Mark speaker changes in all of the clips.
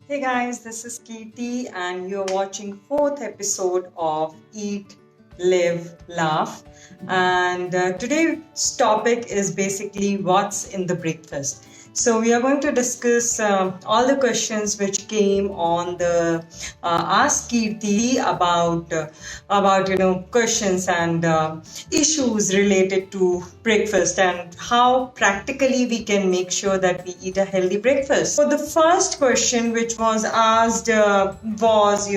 Speaker 1: Hey guys, this is Kirti and you're watching fourth episode of Eat, Live, Laugh. And today's topic is basically what's in the breakfast. So we are going to discuss all the questions which came on the Ask Kirti about questions and issues related to breakfast and how practically we can make sure that we eat a healthy breakfast. So the first question which was asked was,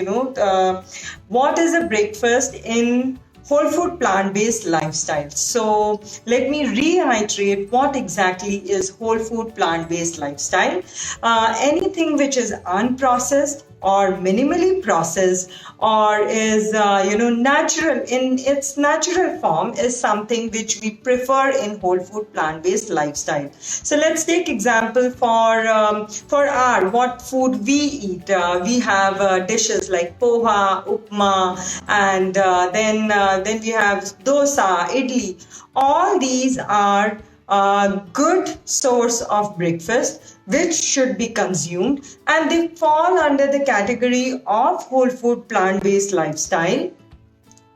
Speaker 1: what is a breakfast in whole food plant-based lifestyle? So let me reiterate what exactly is whole food plant-based lifestyle. Anything which is unprocessed or minimally processed or is natural in its natural form is something which we prefer in whole food plant-based lifestyle. So let's take example for our what food we eat. We have dishes like poha, upma, and then we have dosa, idli. All these are a good source of breakfast which should be consumed, and they fall under the category of whole food plant based lifestyle.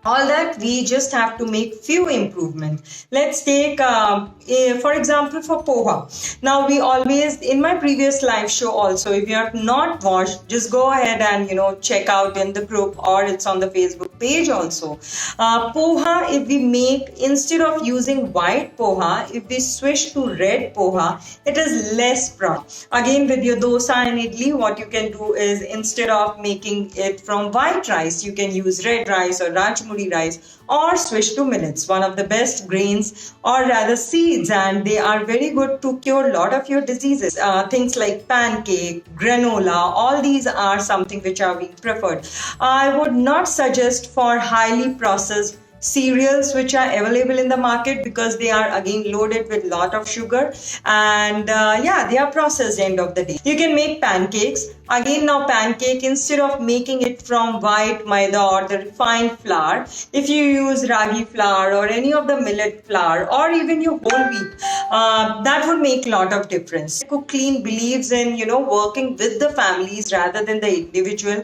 Speaker 1: All that we just have to make few improvements. Let's take for example for poha. Now we always, in my previous live show also, if you have not watched, just go ahead and check out in the group, or it's on the Facebook page also. Poha, if we make, instead of using white poha, if we switch to red poha, it is less brown. Again, with your dosa and idli, what you can do is, instead of making it from white rice, you can use red rice or rajmuri rice, or switch to millets, one of the best grains or rather seeds, and they are very good to cure a lot of your diseases. Things like pancake, granola, all these are something which are being preferred. I would not suggest for highly processed cereals which are available in the market, because they are again loaded with lot of sugar, and they are processed. End of the day, you can make pancakes. Again, now pancake, instead of making it from white maida or the refined flour, if you use ragi flour or any of the millet flour or even your whole wheat, that would make a lot of difference. Cook Clean believes in working with the families rather than the individual.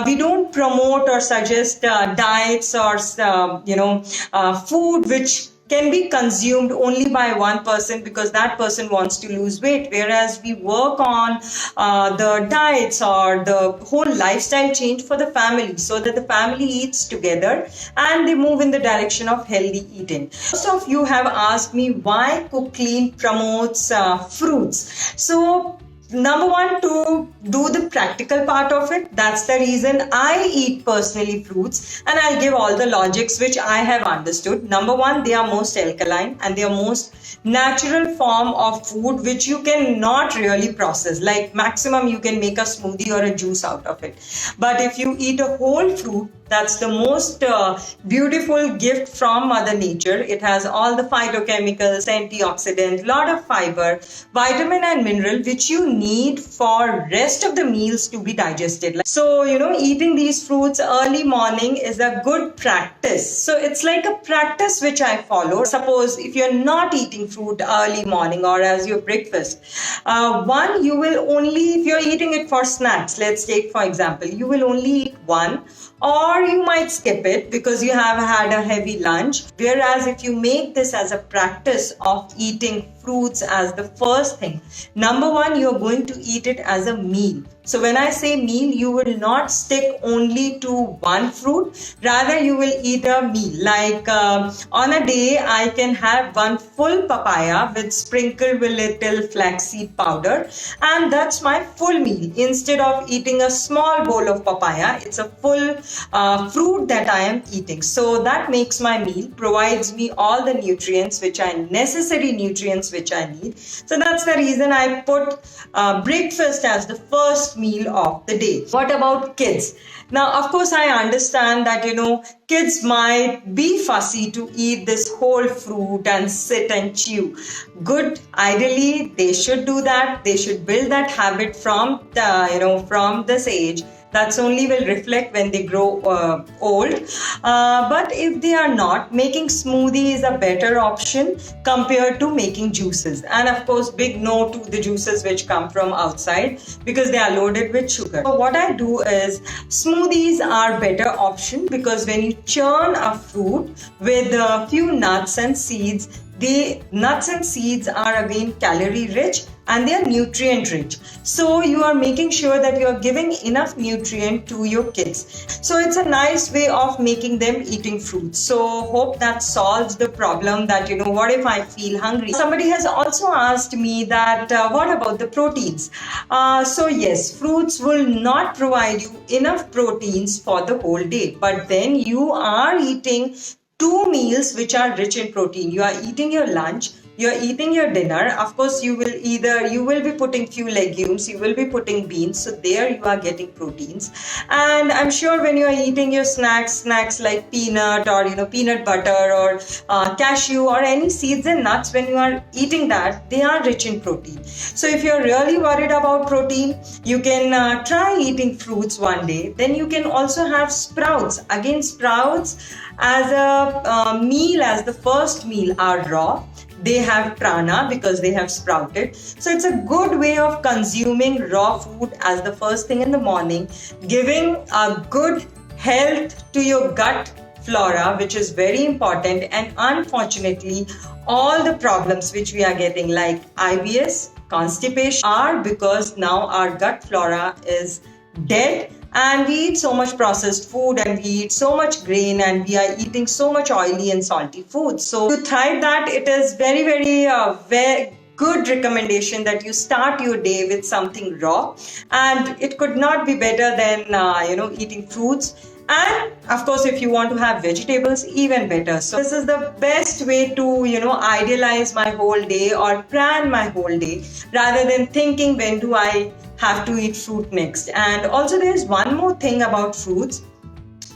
Speaker 1: We don't promote or suggest diets or food which can be consumed only by one person because that person wants to lose weight, whereas we work on the diets or the whole lifestyle change for the family, so that the family eats together and they move in the direction of healthy eating. Most of you have asked me why Cook Clean promotes fruits. So number one, to do the practical part of it. That's the reason I eat personally fruits, and I'll give all the logics which I have understood. Number one, they are most alkaline and they are most natural form of food which you cannot really process. Like maximum you can make a smoothie or a juice out of it, but if you eat a whole fruit, that's the most beautiful gift from Mother Nature. It has all the phytochemicals, antioxidants, lot of fiber, vitamin and mineral which you need for rest of the meals to be digested. So, eating these fruits early morning is a good practice. So it's like a practice which I follow. Suppose if you're not eating fruit early morning or as your breakfast, one, you will only, if you're eating it for snacks, let's take for example, you will only eat one, or you might skip it because you have had a heavy lunch. Whereas if you make this as a practice of eating fruits as the first thing, number one, you're going to eat it as a meal. So when I say meal, you will not stick only to one fruit, rather you will eat a meal. Like on a day, I can have one full papaya with sprinkled with little flaxseed powder, and that's my full meal. Instead of eating a small bowl of papaya, it's a full fruit that I am eating. So that makes my meal, provides me all the nutrients necessary nutrients which I need. So that's the reason I put breakfast as the first meal of the day. What about kids? Now, of course, I understand that, kids might be fussy to eat this whole fruit and sit and chew. Good. Ideally, they should do that. They should build that habit from from this age. That's only will reflect when they grow old. But if they are not, making smoothie is a better option compared to making juices. And of course, big no to the juices which come from outside because they are loaded with sugar. So what I do is smoothies are better option because when you churn a fruit with a few nuts and seeds, the nuts and seeds are again calorie rich and they are nutrient rich. So you are making sure that you are giving enough nutrient to your kids. So it's a nice way of making them eating fruits. So hope that solves the problem that, what if I feel hungry? Somebody has also asked me that what about the proteins? So yes, fruits will not provide you enough proteins for the whole day, but then you are eating 2 meals which are rich in protein. You are eating your lunch, you are eating your dinner. Of course, you will be putting few legumes, you will be putting beans. So there you are getting proteins. And I'm sure when you are eating your snacks like peanut or peanut butter or cashew or any seeds and nuts, when you are eating that, they are rich in protein. So if you're really worried about protein, you can try eating fruits one day. Then you can also have sprouts. Again, sprouts as a meal, as the first meal, are raw. They have prana because they have sprouted. So it's a good way of consuming raw food as the first thing in the morning, giving a good health to your gut flora, which is very important. And unfortunately, all the problems which we are getting like IBS, constipation are because now our gut flora is dead. And we eat so much processed food and we eat so much grain and we are eating so much oily and salty food. So to thrive that, it is very, very good recommendation that you start your day with something raw. And it could not be better than, eating fruits. And of course, if you want to have vegetables, even better. So this is the best way to, idealize my whole day or plan my whole day rather than thinking when do I have to eat fruit next. And also there's one more thing about fruits.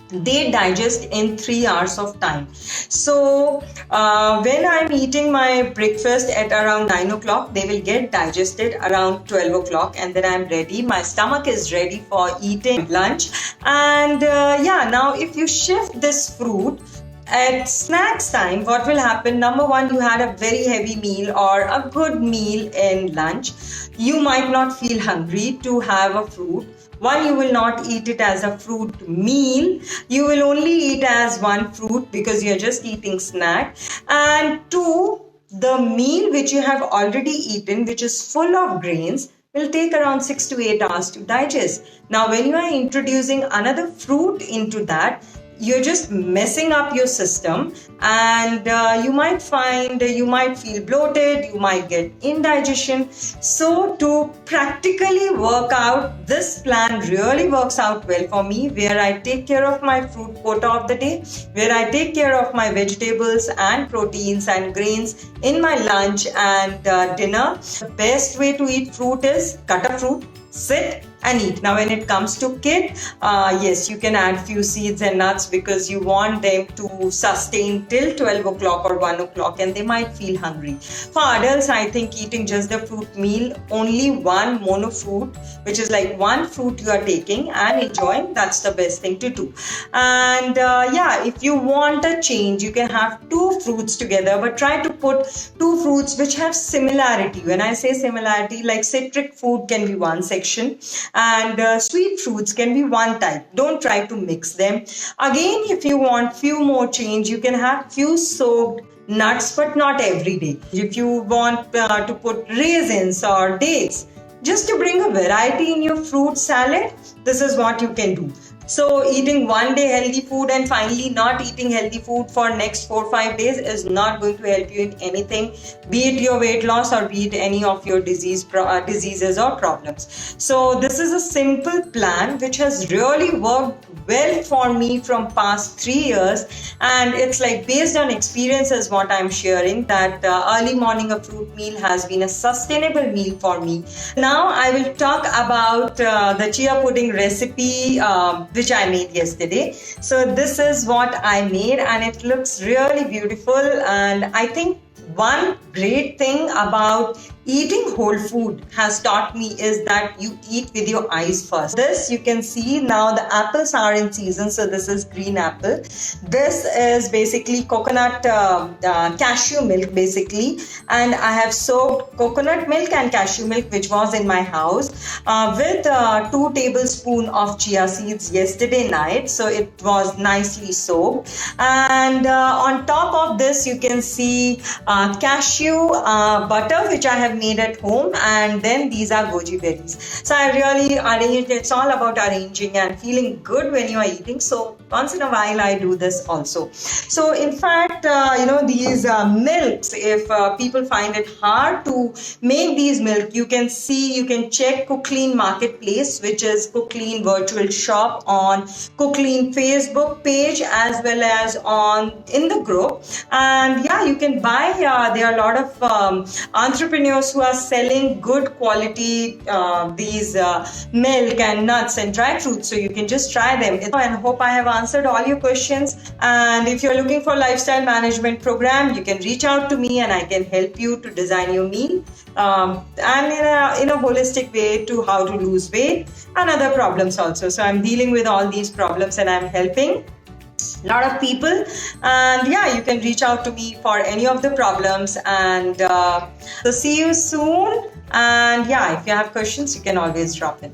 Speaker 1: They digest in 3 hours of time. So when I'm eating my breakfast at around 9 o'clock, they will get digested around 12 o'clock and then I'm ready. My stomach is ready for eating lunch. And now if you shift this fruit at snacks time, what will happen? Number one, you had a very heavy meal or a good meal in lunch. You might not feel hungry to have a fruit. One, you will not eat it as a fruit meal. You will only eat as one fruit because you're just eating snack. And two, the meal which you have already eaten, which is full of grains, will take around 6 to 8 hours to digest. Now, when you are introducing another fruit into that, you're just messing up your system and you might feel bloated, you might get indigestion. So to practically work out, this plan really works out well for me, where I take care of my fruit quota of the day, where I take care of my vegetables and proteins and grains in my lunch and dinner. The best way to eat fruit is cut a fruit, sit and eat. Now when it comes to kid, yes, you can add few seeds and nuts because you want them to sustain till 12 o'clock or 1 o'clock and they might feel hungry. For adults, I think eating just the fruit meal, only one mono fruit, which is like one fruit you are taking and enjoying, that's the best thing to do. And if you want a change, you can have 2 fruits together, but try to put 2 fruits which have similarity. When I say similarity, like citric fruit can be one section and sweet fruits can be one type. Don't try to mix them. Again, if you want few more change, you can have few soaked nuts, but not every day. If you want to put raisins or dates, just to bring a variety in your fruit salad, this is what you can do. So eating one day healthy food and finally not eating healthy food for next 4-5 days is not going to help you in anything, be it your weight loss or be it any of your diseases or problems. So this is a simple plan which has really worked well for me from past 3 years, and it's like based on experiences what I'm sharing, that early morning a fruit meal has been a sustainable meal for me. Now I will talk about the chia pudding recipe which I made yesterday. So this is what I made and it looks really beautiful, and I think one great thing about eating whole food has taught me is that you eat with your eyes first. This you can see now the apples are in season, so this is green apple. This is basically coconut cashew milk basically, and I have soaked coconut milk and cashew milk which was in my house with 2 tablespoons of chia seeds yesterday night, so it was nicely soaked. And on top of this you can see cashew butter which I have made at home, and then these are goji berries. So I really arranged. It's all about arranging and feeling good when you are eating. So once in a while I do this also. So in fact, these milks, if people find it hard to make these milk, you can check Cooklean Marketplace, which is Cooklean virtual shop on Cooklean Facebook page as well as in the group. And yeah, you can buy. There are a lot of entrepreneurs who are selling good quality these milk and nuts and dry fruits, so you can just try them. And hope I have answered all your questions. And if you're looking for lifestyle management program, you can reach out to me and I can help you to design your meal and in a holistic way to how to lose weight and other problems also. So I'm dealing with all these problems and I'm helping a lot of people. And yeah, you can reach out to me for any of the problems. And so see you soon. And yeah, if you have questions, you can always drop in.